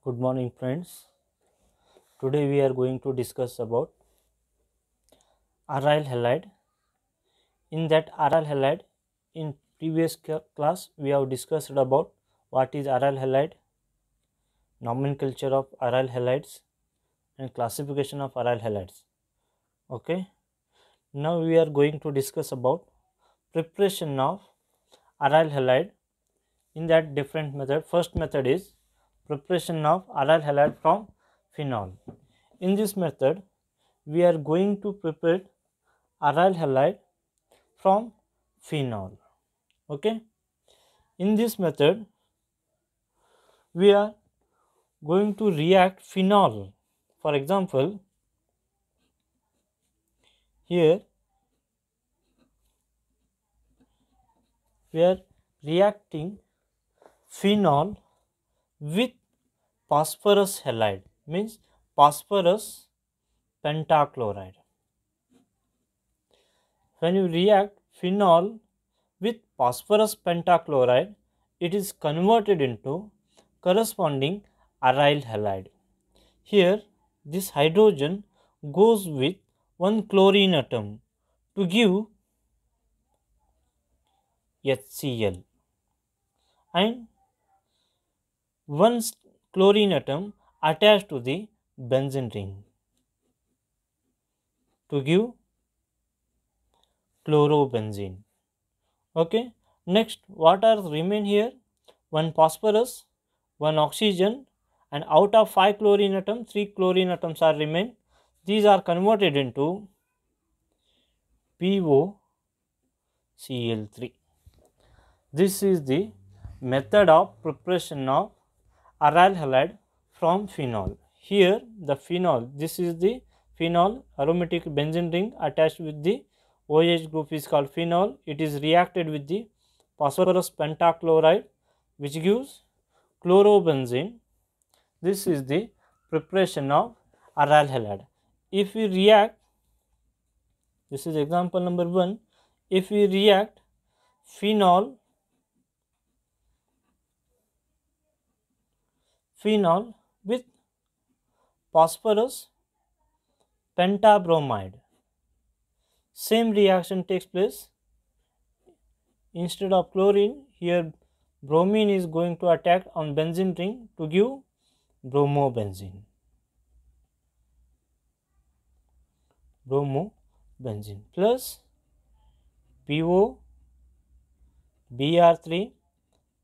Good morning, friends. Today we are going to discuss about aryl halide. In that aryl halide, in previous class we have discussed about what is aryl halide, nomenclature of aryl halides, and classification of aryl halides. Okay. Now we are going to discuss about preparation of aryl halide. In that different method. First method is preparation of aryl halide from phenol. In this method, we are going to prepare aryl halide from phenol. Okay. In this method, we are going to react phenol. For example, here we are reacting phenol with phosphorus halide, means phosphorus pentachloride. When you react phenol with phosphorus pentachloride, it is converted into corresponding aryl halide. Here, this hydrogen goes with one chlorine atom to give HCl, and one chlorine atom attached to the benzene ring to give chlorobenzene. Okay. Next, what are remain here? One phosphorus, one oxygen, and out of 5 chlorine atoms, 3 chlorine atoms are remain. These are converted into POCl3. This is the method of preparation of aryl halide from phenol. Here the phenol, this is the phenol aromatic benzene ring attached with the OH group is called phenol. It is reacted with the phosphorus pentachloride which gives chlorobenzene. This is the preparation of aryl halide. If we react, this is example number 1, if we react phenol with phosphorus pentabromide, same reaction takes place. Instead of chlorine, here bromine is going to attack on benzene ring to give bromobenzene. Plus PO Br3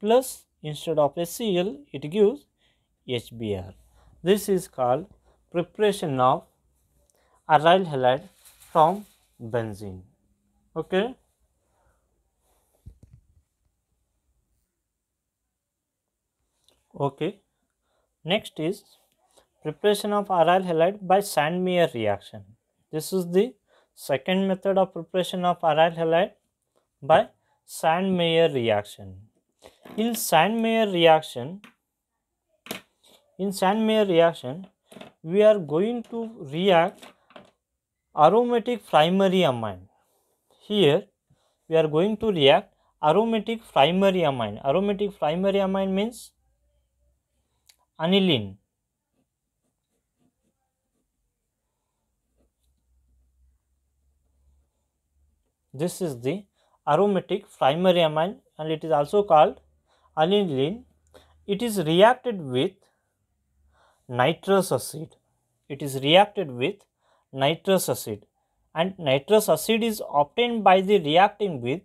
plus, instead of HCl it gives HBr. This is called preparation of aryl halide from benzene. Okay. Okay. Next is preparation of aryl halide by Sandmeyer reaction. This is the second method of preparation of aryl halide by Sandmeyer reaction. In Sandmeyer reaction, we are going to react aromatic primary amine. Here we are going to react aromatic primary amine. Aromatic primary amine means aniline. This is the aromatic primary amine and it is also called aniline. It is reacted with nitrous acid. And nitrous acid is obtained by the reacting with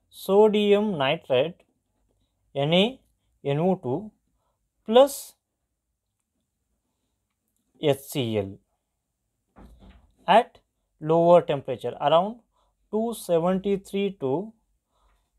sodium nitrate NaNO2 plus HCl at lower temperature around 273 to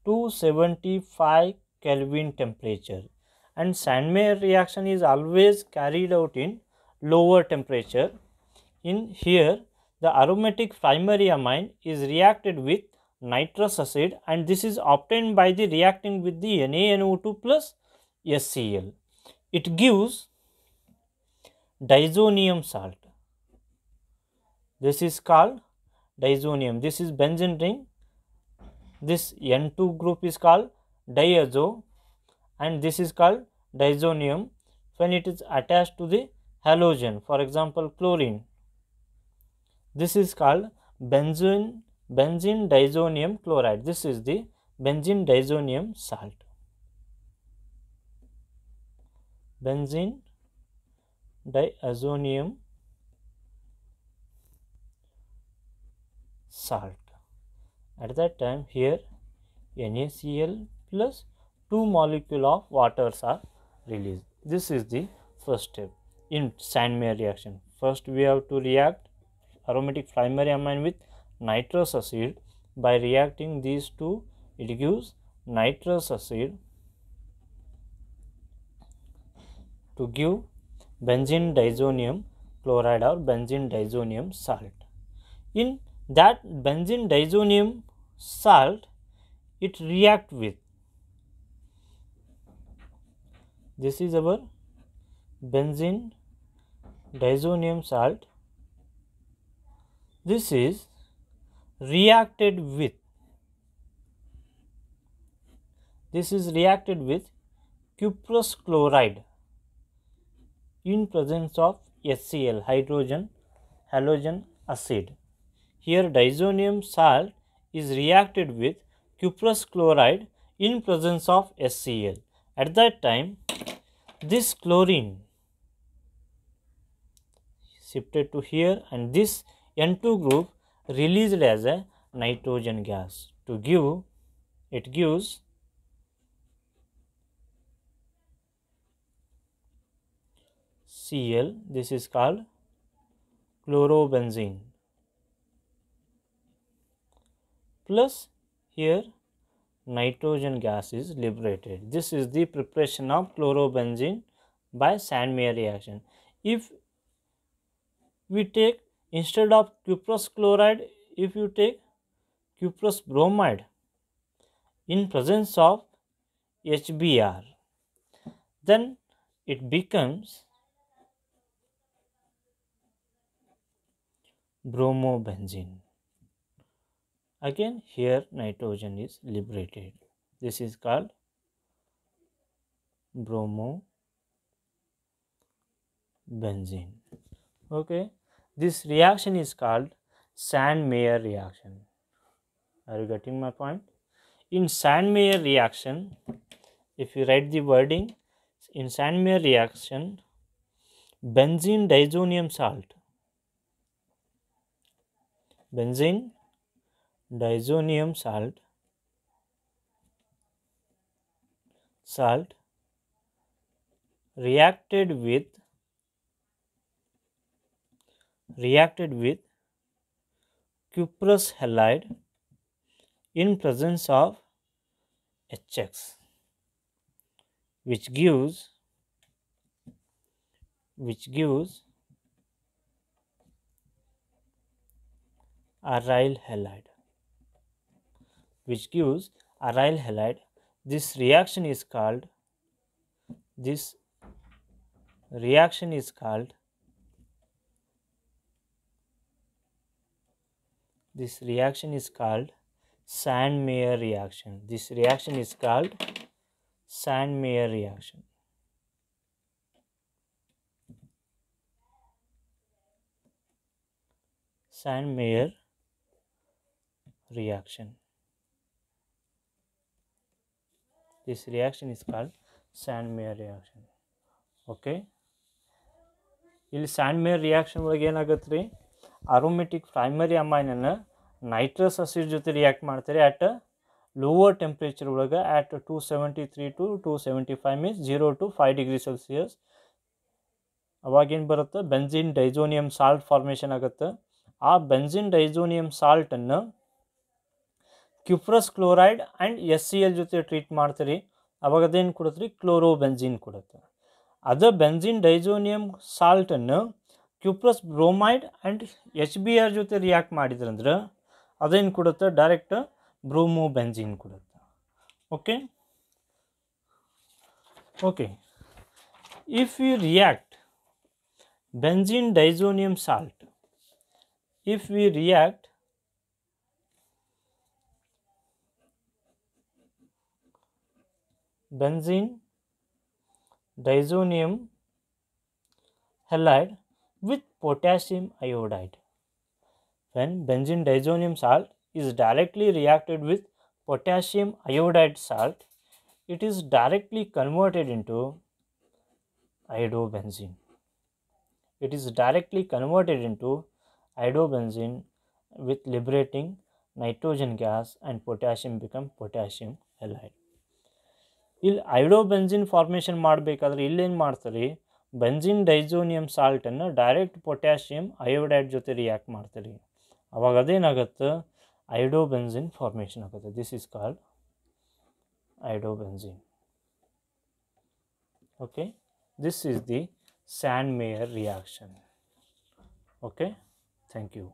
275 Kelvin temperature, and Sandmeyer reaction is always carried out in lower temperature. In here the aromatic primary amine is reacted with nitrous acid and this is obtained by the reacting with the NaNO2 plus HCl. It gives diazonium salt. This is called diazonium. This is benzene ring. This N2 group is called diazo and this is called diazonium. when it is attached to the halogen, for example chlorine. This is called benzene diazonium chloride. This is the benzene diazonium salt. Benzene diazonium salt. At that time here NaCl plus 2 molecule of waters are released. This is the first step in Sandmeyer reaction. First we have to react aromatic primary amine with nitrous acid. By reacting these two, it gives nitrous acid to give benzene diazonium chloride or benzene diazonium salt. In that benzene diazonium salt, it react with, this is our benzene diazonium salt. This is reacted with, cuprous chloride in presence of HCl, halogen acid. Here diazonium salt is reacted with cuprous chloride in presence of HCl. At that time, this chlorine shifted to here and this N2 group released as a nitrogen gas to give, it gives Cl. This is called chlorobenzene, plus here nitrogen gas is liberated. This is the preparation of chlorobenzene by Sandmeyer reaction. If we take, instead of cuprous chloride, if you take cuprous bromide in presence of HBr, then it becomes bromobenzene. Again here nitrogen is liberated. This is called bromobenzene. Okay, this reaction is called Sandmeyer reaction. Are you getting my point? In Sandmeyer reaction, if you write the wording, in Sandmeyer reaction, benzene diazonium salt, benzene diazonium salt reacted with cuprous halide in presence of HX, which gives aryl halide. This reaction is called Sandmeyer reaction. This reaction is called Sandmeyer reaction. Sandmeyer reaction. This reaction is called Sandmeyer reaction. Okay. ಇಲ್ಲಿ ಸ್ಯಾಂಡ್ಮೇಯರ್ reaction ಒಳಗೆ ಏನಾಗುತ್ತೆ ರೀ, aromatic primary ಅಮೈನನ್ನು nitrous acid ಜೊತೆ react ಮಾಡ್ತಾರೆ at lower temperature ಒಳಗೆ at 273 to 275 means 0 to 5 degree Celsius. ಅವಾಗೇನು ಬರುತ್ತೆ, ಬೆಂಜಿನ್ ಡೈಜೋನಿಯಂ ಸಾಲ್ಟ್ ಫಾರ್ಮೇಷನ್ ಆಗುತ್ತೆ. ಆ ಬೆಂಜಿನ್ ಡೈಜೋನಿಯಂ ಸಾಲ್ಟನ್ನು ಕ್ಯುಪ್ರಸ್ ಕ್ಲೋರೈಡ್ ಆ್ಯಂಡ್ HCl ಜೊತೆ ಟ್ರೀಟ್ ಮಾಡ್ತೀರಿ, ಅವಾಗ ಅದೇನು ಕೊಡುತ್ತೆ ರೀ, ಕ್ಲೋರೋಬೆಂಜಿನ್ ಕೊಡುತ್ತೆ. ಅದೇ ಬೆಂಜಿನ್ ಡೈಜೋನಿಯಂ ಸಾಲ್ಟನ್ನು ಕ್ಯುಪ್ರಸ್ ಬ್ರೋಮೈಡ್ ಆ್ಯಂಡ್ HBr ಜೊತೆ ರಿಯಾಕ್ಟ್ ಮಾಡಿದ್ರಂದ್ರೆ ಅದೇನು ಕೊಡುತ್ತೆ, ಡೈರೆಕ್ಟ್ ಬ್ರೋಮೋಬೆಂಜಿನ್ ಕೊಡುತ್ತೆ. Okay, if you react benzene diazonium salt, if we react benzene diazonium halide with potassium iodide. When benzene diazonium salt is directly reacted with potassium iodide salt, it is directly converted into iodobenzene. It is directly converted into iodobenzene with liberating nitrogen gas, and potassium become potassium halide. ಇಲ್ಲಿ ಐಡೋಬೆನ್ಸಿನ್ formation ಮಾಡಬೇಕಾದ್ರೆ ಇಲ್ಲೇನು ಮಾಡ್ತಾರೆ, benzene diazonium ಸಾಲ್ಟನ್ನು direct potassium iodide ಜೊತೆ react ಮಾಡ್ತಾರೆ. ಅವಾಗ ಅದೇನಾಗುತ್ತೆ, iodobenzene formation ಆಗುತ್ತೆ. This is called iodobenzene. Okay, this is the Sandmeyer reaction. Okay, thank you.